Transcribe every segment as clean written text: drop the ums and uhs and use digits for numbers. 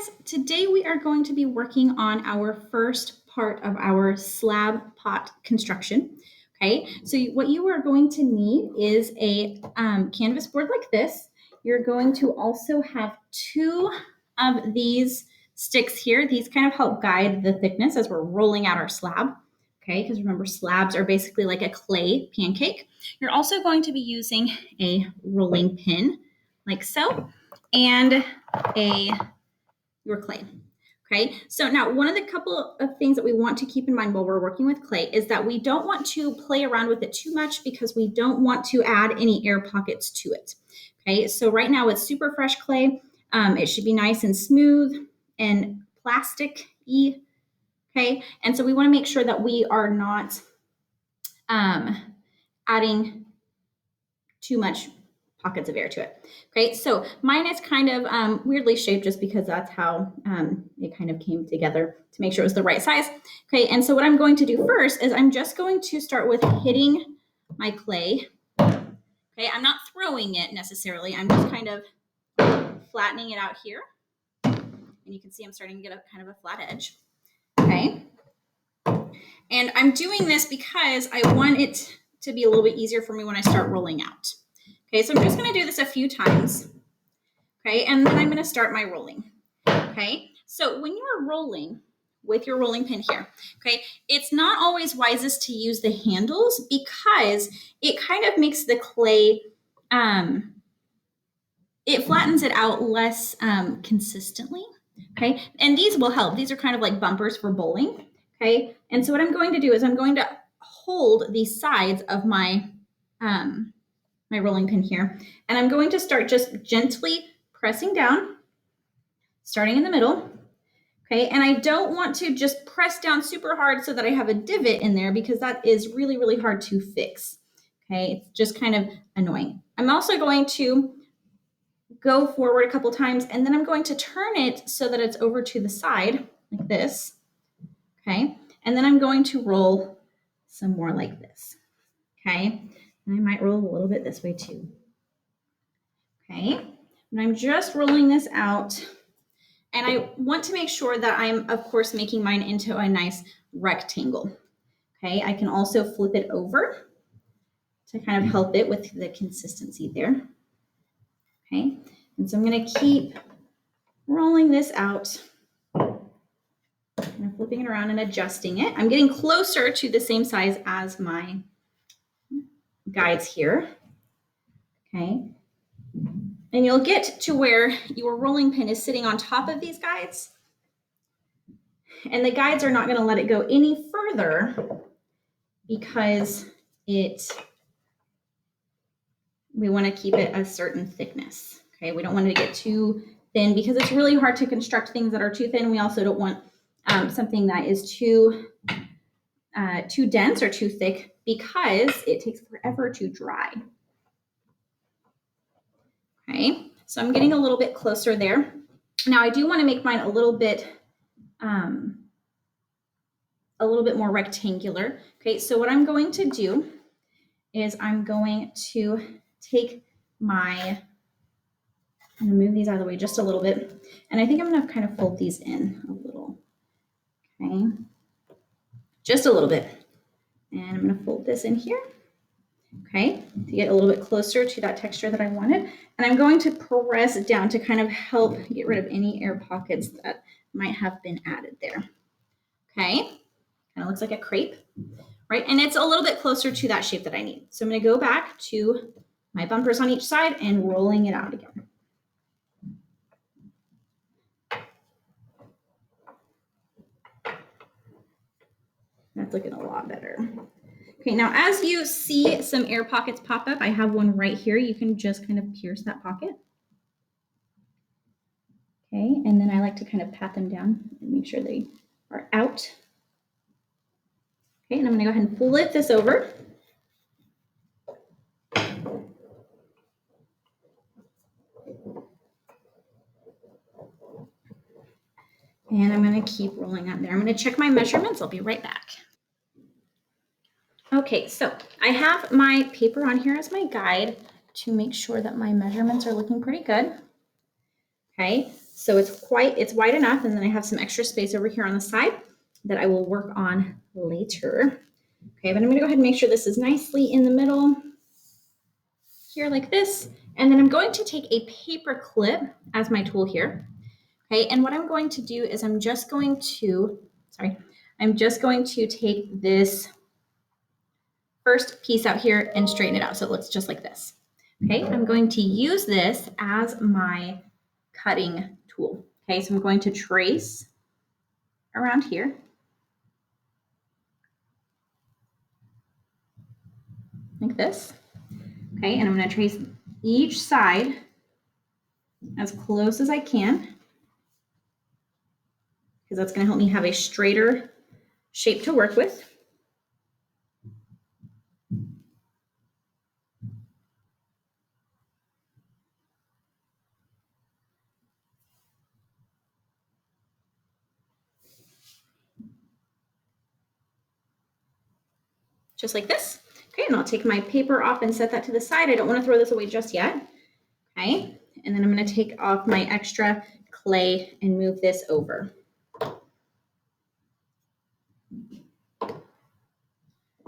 guys, today we are going to be working on our first part of our slab pot construction. Okay, so what you are going to need is a canvas board like this. You're going to also have two of these sticks here. These kind of help guide the thickness as we're rolling out our slab. Okay, because remember, slabs are basically like a clay pancake. You're also going to be using a rolling pin like so, and your clay. Okay, so now one of the couple of things that we want to keep in mind while we're working with clay is that we don't want to play around with it too much because we don't want to add any air pockets to it. Okay, so right now it's super fresh clay. It should be nice and smooth and plastic-y. Okay, and so we want to make sure that we are not adding too much pockets of air to it. Okay, so mine is kind of weirdly shaped just because that's how it kind of came together to make sure it was the right size. Okay, and so what I'm going to do first is I'm just going to start with hitting my clay. Okay, I'm not throwing it necessarily. I'm just kind of flattening it out here. And you can see I'm starting to get a kind of a flat edge. Okay, and I'm doing this because I want it to be a little bit easier for me when I start rolling out. Okay, so I'm just going to do this a few times. Okay, and then I'm going to start my rolling. Okay, so when you are rolling with your rolling pin here, okay, it's not always wisest to use the handles because it kind of makes the clay, it flattens it out less consistently. Okay, and these will help. These are kind of like bumpers for bowling. Okay, and so what I'm going to do is I'm going to hold the sides of my my rolling pin here, and I'm going to start just gently pressing down, starting in the middle. Okay, and I don't want to just press down super hard so that I have a divot in there because that is really, really hard to fix. Okay, it's just kind of annoying. I'm also going to go forward a couple times and then I'm going to turn it so that it's over to the side like this. Okay, and then I'm going to roll some more like this. Okay, and I might roll a little bit this way too. Okay, and I'm just rolling this out. And I want to make sure that I'm, of course, making mine into a nice rectangle. Okay, I can also flip it over to kind of help it with the consistency there. Okay, and so I'm going to keep rolling this out. And flipping it around and adjusting it. I'm getting closer to the same size as my guides here. Okay, and you'll get to where your rolling pin is sitting on top of these guides. And the guides are not going to let it go any further because we want to keep it a certain thickness. Okay, we don't want it to get too thin because it's really hard to construct things that are too thin. We also don't want something that is too dense or too thick because it takes forever to dry. Okay, so I'm getting a little bit closer there. Now I do want to make mine a little bit more rectangular. Okay, so what I'm going to do is I'm going to take I'm going to move these out of the way just a little bit. And I think I'm going to kind of fold these in a little. Okay, just a little bit. And I'm going to fold this in here. Okay, to get a little bit closer to that texture that I wanted. And I'm going to press it down to kind of help get rid of any air pockets that might have been added there. Okay, kind of looks like a crepe, right? And it's a little bit closer to that shape that I need. So I'm going to go back to my bumpers on each side and rolling it out again. That's looking a lot better. Okay, now as you see some air pockets pop up, I have one right here. You can just kind of pierce that pocket. Okay, and then I like to kind of pat them down and make sure they are out. Okay, and I'm going to go ahead and flip this over. And I'm going to keep rolling out there. I'm going to check my measurements. I'll be right back. Okay, so I have my paper on here as my guide to make sure that my measurements are looking pretty good. Okay, So it's wide enough, and then I have some extra space over here on the side that I will work on later. Okay, but I'm gonna go ahead and make sure this is nicely in the middle here like this. And then I'm going to take a paper clip as my tool here. Okay, and what I'm going to do is I'm just going to take this first piece out here and straighten it out so it looks just like this. Okay, I'm going to use this as my cutting tool. Okay, so I'm going to trace around here. Like this. Okay, and I'm going to trace each side as close as I can, because that's going to help me have a straighter shape to work with. Just like this. Okay, and I'll take my paper off and set that to the side. I don't want to throw this away just yet. Okay, and then I'm going to take off my extra clay and move this over.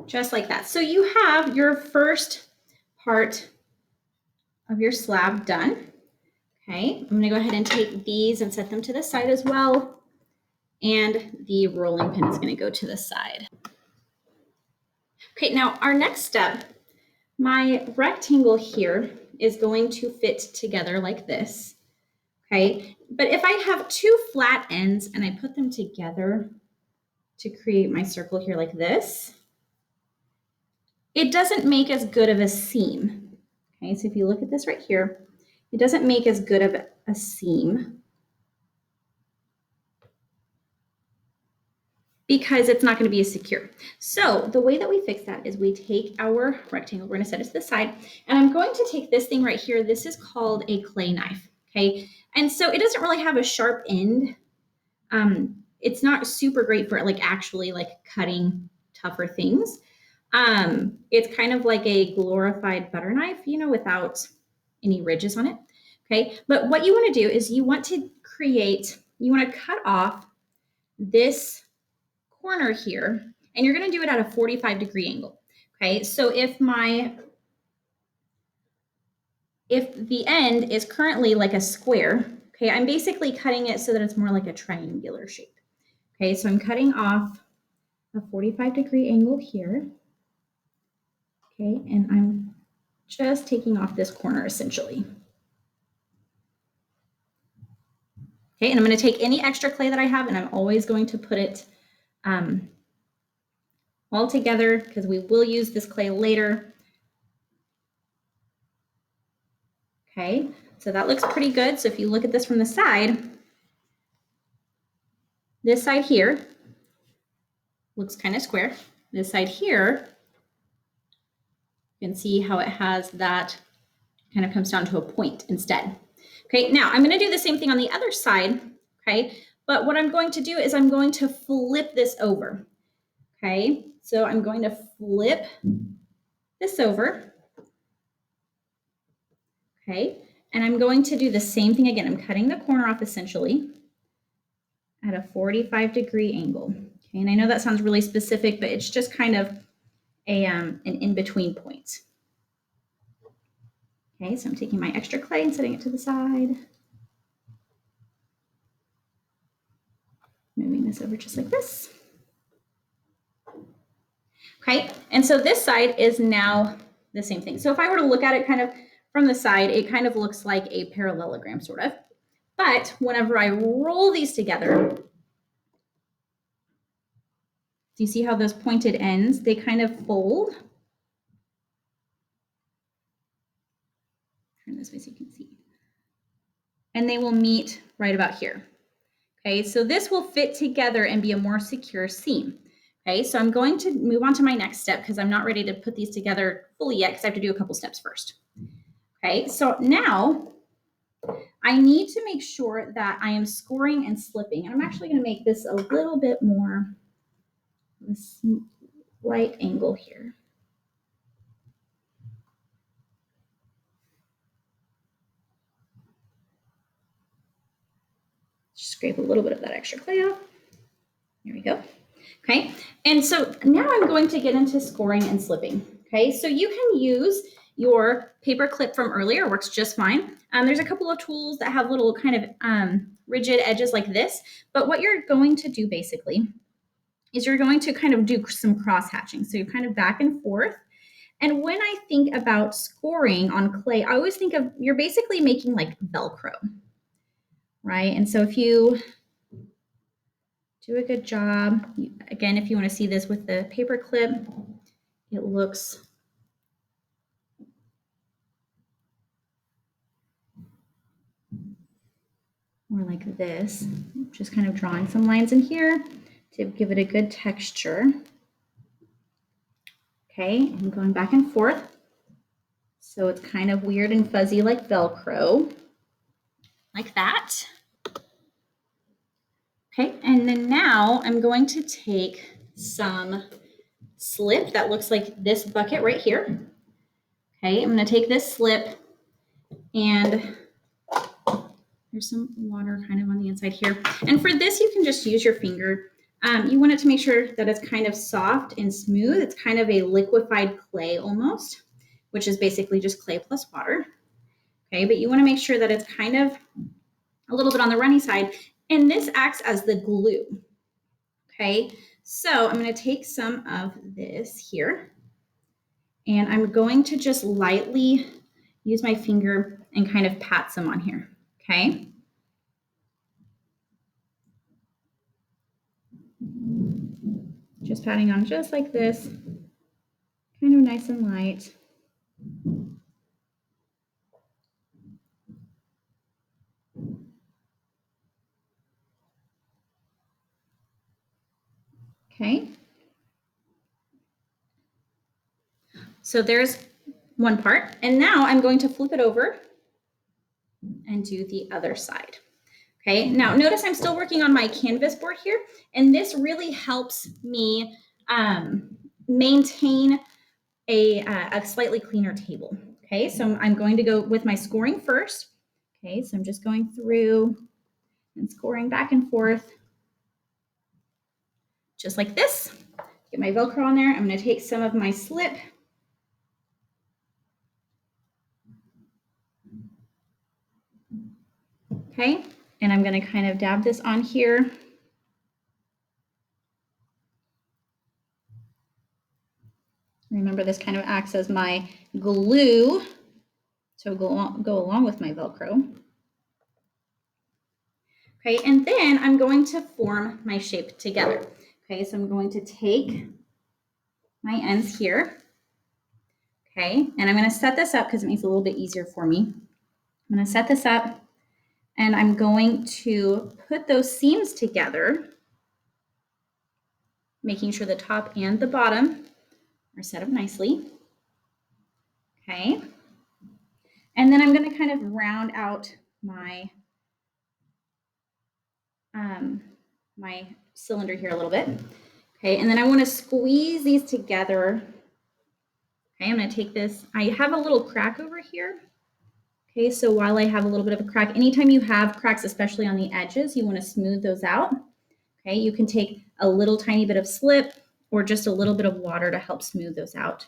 Just like that. So you have your first part of your slab done. Okay, I'm going to go ahead and take these and set them to the side as well. And the rolling pin is going to go to the side. Okay, now our next step, my rectangle here is going to fit together like this. Okay, but if I have two flat ends and I put them together to create my circle here like this, it doesn't make as good of a seam. Okay, so if you look at this right here, it doesn't make as good of a seam because it's not going to be as secure. So the way that we fix that is we take our rectangle, we're going to set it to the side, and I'm going to take this thing right here. This is called a clay knife. Okay, and so it doesn't really have a sharp end. It's not super great for actually cutting tougher things. It's kind of like a glorified butter knife, without any ridges on it. Okay, but what you want to do is you want to cut off this corner here, and you're going to do it at a 45-degree angle. Okay, so if the end is currently like a square, okay, I'm basically cutting it so that it's more like a triangular shape. Okay, so I'm cutting off a 45-degree angle here. Okay, and I'm just taking off this corner essentially. Okay, and I'm going to take any extra clay that I have, and I'm always going to put it all together because we will use this clay later. Okay, so that looks pretty good. So if you look at this from the side, this side here looks kind of square. This side here, you can see how it has that kind of comes down to a point instead. Okay, now I'm going to do the same thing on the other side. Okay, but what I'm going to do is I'm going to flip this over. Okay, so I'm going to flip this over. Okay, and I'm going to do the same thing again. I'm cutting the corner off essentially at a 45-degree angle. Okay, and I know that sounds really specific, but it's just kind of an in-between point. Okay, so I'm taking my extra clay and setting it to the side. Moving this over just like this. Okay, and so this side is now the same thing. So if I were to look at it kind of from the side, it kind of looks like a parallelogram sort of. But whenever I roll these together, do you see how those pointed ends, they kind of fold? Turn this way so you can see. And they will meet right about here. Okay, so this will fit together and be a more secure seam. Okay, so I'm going to move on to my next step because I'm not ready to put these together fully yet because I have to do a couple steps first. Okay, so now I need to make sure that I am scoring and slipping. And I'm actually going to make this a little bit more of a slight angle here. scrape a little bit of that extra clay off. There we go. Okay, and so now I'm going to get into scoring and slipping. Okay, so you can use your paper clip from earlier, works just fine. There's a couple of tools that have little kind of rigid edges like this, but what you're going to do basically is you're going to kind of do some cross hatching. So you're kind of back and forth. And when I think about scoring on clay, I always think of, you're basically making like Velcro, right? And so if you do a good job, again, if you want to see this with the paper clip, it looks more like this. Just kind of drawing some lines in here to give it a good texture. Okay, and going back and forth. So it's kind of weird and fuzzy like Velcro, like that. Okay, and then now I'm going to take some slip that looks like this bucket right here. Okay, I'm going to take this slip, and there's some water kind of on the inside here. And for this, you can just use your finger. You want it to make sure that it's kind of soft and smooth. It's kind of a liquefied clay almost, which is basically just clay plus water. Okay, but you want to make sure that it's kind of a little bit on the runny side. And this acts as the glue. Okay, so I'm going to take some of this here, and I'm going to just lightly use my finger and kind of pat some on here. Okay. Just patting on just like this, kind of nice and light. Okay. So there's one part, and now I'm going to flip it over and do the other side. Okay, now notice I'm still working on my canvas board here, and this really helps me maintain a slightly cleaner table. Okay, so I'm going to go with my scoring first. Okay, so I'm just going through and scoring back and forth, just like this. Get my Velcro on there. I'm going to take some of my slip. Okay, and I'm going to kind of dab this on here. Remember, this kind of acts as my glue to go along with my Velcro. Okay, and then I'm going to form my shape together. Okay, so I'm going to take my ends here. Okay, and I'm going to set this up because it makes it a little bit easier for me. I'm going to set this up, and I'm going to put those seams together, making sure the top and the bottom are set up nicely. Okay, and then I'm going to kind of round out my my cylinder here a little bit. Okay, and then I want to squeeze these together. Okay, I'm going to take this. I have a little crack over here. Okay, so while I have a little bit of a crack, anytime you have cracks, especially on the edges, you want to smooth those out. Okay, you can take a little tiny bit of slip or just a little bit of water to help smooth those out.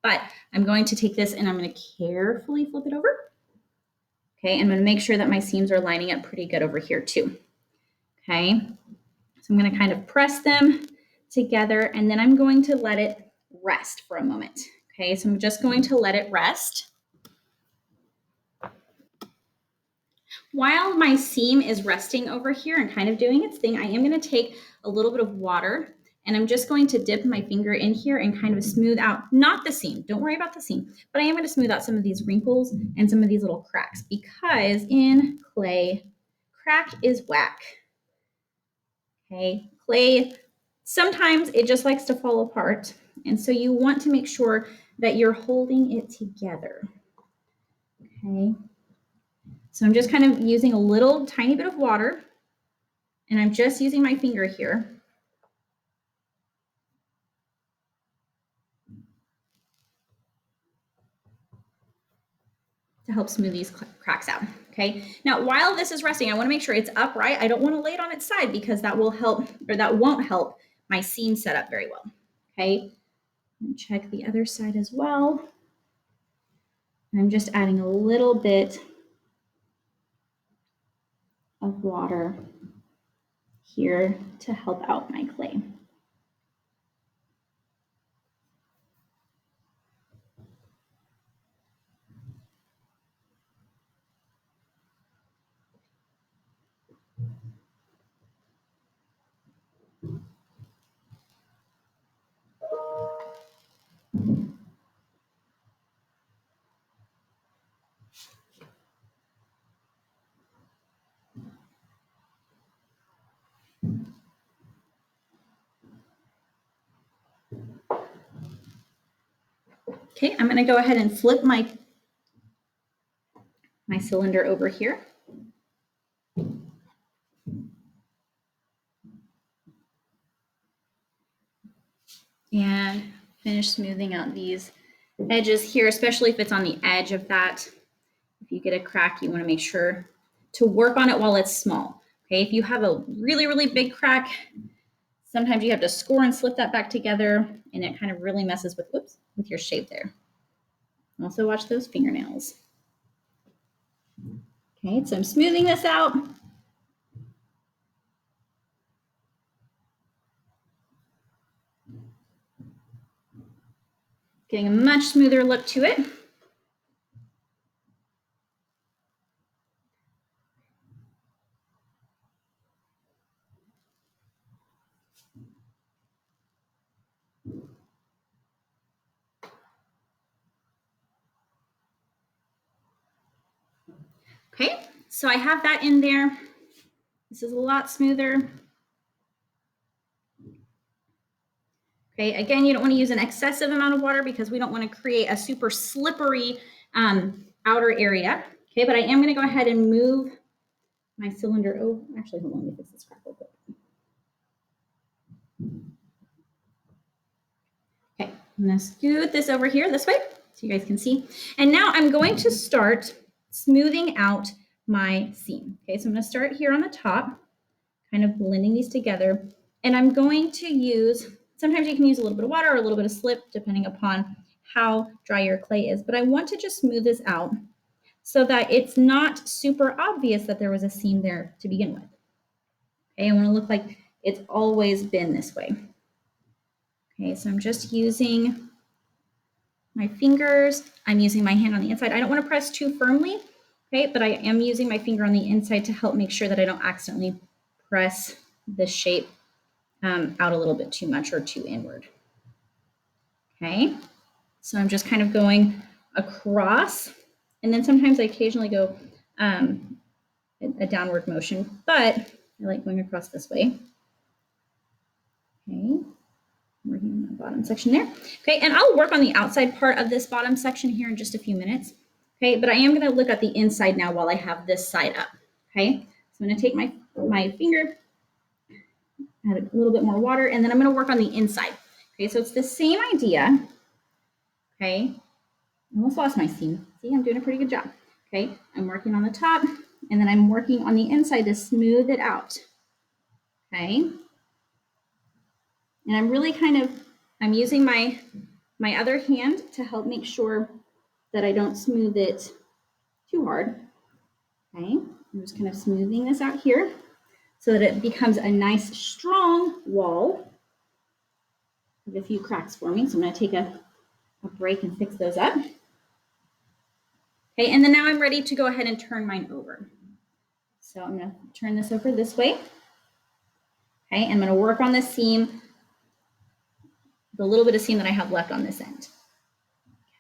But I'm going to take this and I'm going to carefully flip it over. Okay, I'm going to make sure that my seams are lining up pretty good over here too. Okay, so I'm going to kind of press them together, and then I'm going to let it rest for a moment. Okay, so I'm just going to let it rest. While my seam is resting over here and kind of doing its thing, I am going to take a little bit of water, and I'm just going to dip my finger in here and kind of smooth out, not the seam, don't worry about the seam, but I am going to smooth out some of these wrinkles and some of these little cracks, because in clay, crack is whack. Okay, clay, sometimes it just likes to fall apart, and so you want to make sure that you're holding it together. Okay, so I'm just kind of using a little tiny bit of water, and I'm just using my finger here to help smooth these cracks out. Okay, now while this is resting, I want to make sure it's upright. I don't want to lay it on its side because that will help, or that won't help my seam set up very well. Okay, and check the other side as well. I'm just adding a little bit of water here to help out my clay. Okay, I'm going to go ahead and flip my cylinder over here. And finish smoothing out these edges here, especially if it's on the edge of that. If you get a crack, you want to make sure to work on it while it's small. Okay, if you have a really, really big crack, sometimes you have to score and slip that back together, and it kind of really messes with, whoops, with your shape there. Also watch those fingernails. Okay, so I'm smoothing this out. Getting a much smoother look to it. Okay, so I have that in there. This is a lot smoother. Okay, again, you don't want to use an excessive amount of water because we don't want to create a super slippery outer area. Okay, but I am going to go ahead and move my cylinder. Oh, actually, hold on, let me fix this crack real quick. Okay, I'm going to scoot this over here this way so you guys can see. And now I'm going to start smoothing out my seam. Okay, so I'm going to start here on the top, kind of blending these together. And I'm going to use, sometimes you can use a little bit of water or a little bit of slip, depending upon how dry your clay is. But I want to just smooth this out so that it's not super obvious that there was a seam there to begin with. Okay, I want to look like it's always been this way. Okay, so I'm just using my fingers. I'm using my hand on the inside. I don't want to press too firmly, okay, but I am using my finger on the inside to help make sure that I don't accidentally press the shape out a little bit too much or too inward. Okay, so I'm just kind of going across, and then sometimes I occasionally go a downward motion, but I like going across this way. Okay, working on the bottom section there. Okay, and I'll work on the outside part of this bottom section here in just a few minutes. Okay, but I am going to look at the inside now while I have this side up. Okay, so I'm going to take my finger, add a little bit more water, and then I'm going to work on the inside. Okay, so it's the same idea. Okay, I almost lost my seam. See, I'm doing a pretty good job. Okay, I'm working on the top, and then I'm working on the inside to smooth it out. Okay, and I'm really I'm using my other hand to help make sure that I don't smooth it too hard. Okay, I'm just kind of smoothing this out here so that it becomes a nice strong wall with a few cracks forming. So I'm going to take a break and fix those up. Okay, and then now I'm ready to go ahead and turn mine over. So I'm going to turn this over this way. Okay, and I'm going to work on the seam, the little bit of seam that I have left on this end.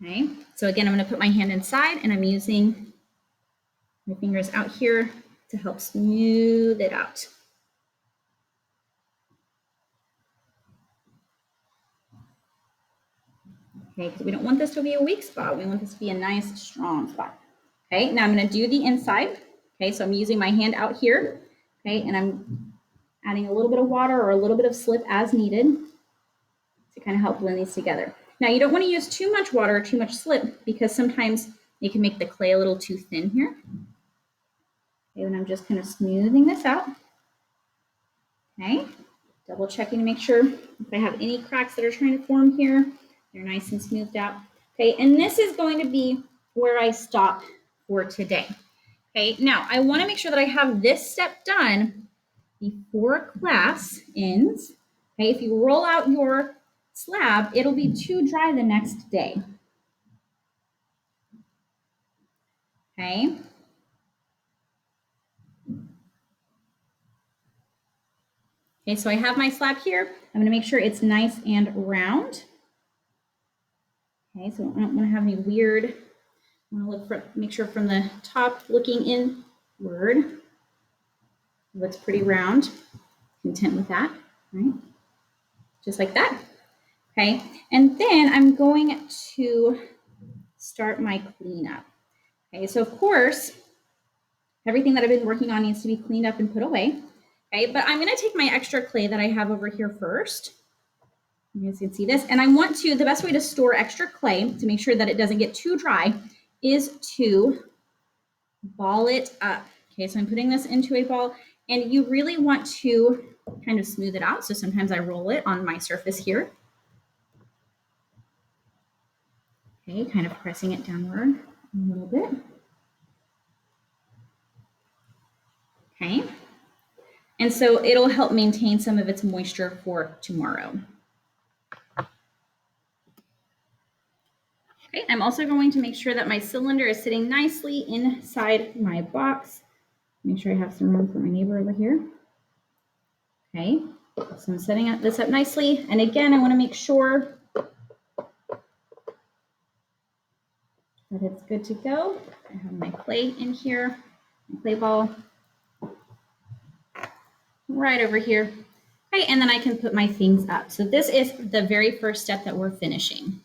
Okay, so again, I'm going to put my hand inside, and I'm using my fingers out here to help smooth it out. Okay, because we don't want this to be a weak spot. We want this to be a nice, strong spot. Okay, now I'm going to do the inside. Okay, so I'm using my hand out here. Okay, and I'm adding a little bit of water or a little bit of slip as needed to kind of help blend these together. Now, you don't want to use too much water or too much slip because sometimes you can make the clay a little too thin here. Okay, then I'm just kind of smoothing this out. Okay, double checking to make sure if I have any cracks that are trying to form here, they're nice and smoothed out. Okay, and this is going to be where I stop for today. Okay, now I want to make sure that I have this step done before class ends. Okay, if you roll out your slab, it'll be too dry the next day. Okay. Okay, so I have my slab here. I'm going to make sure it's nice and round. Okay, so I don't want to have any weird. I want to look for, make sure from the top looking inward, looks pretty round. Content with that, right? Just like that. Okay, and then I'm going to start my cleanup. Okay, so of course, everything that I've been working on needs to be cleaned up and put away. Okay, but I'm going to take my extra clay that I have over here first. You guys can see this. And I want to, the best way to store extra clay to make sure that it doesn't get too dry is to ball it up. Okay, so I'm putting this into a ball and you really want to kind of smooth it out. So sometimes I roll it on my surface here. Okay, kind of pressing it downward a little bit. Okay, and so it'll help maintain some of its moisture for tomorrow. Okay, I'm also going to make sure that my cylinder is sitting nicely inside my box. Make sure I have some room for my neighbor over here. Okay, so I'm setting this up nicely. And again, I want to make sure that it's good to go. I have my clay in here, my clay ball right over here. Okay, and then I can put my things up. So this is the very first step that we're finishing.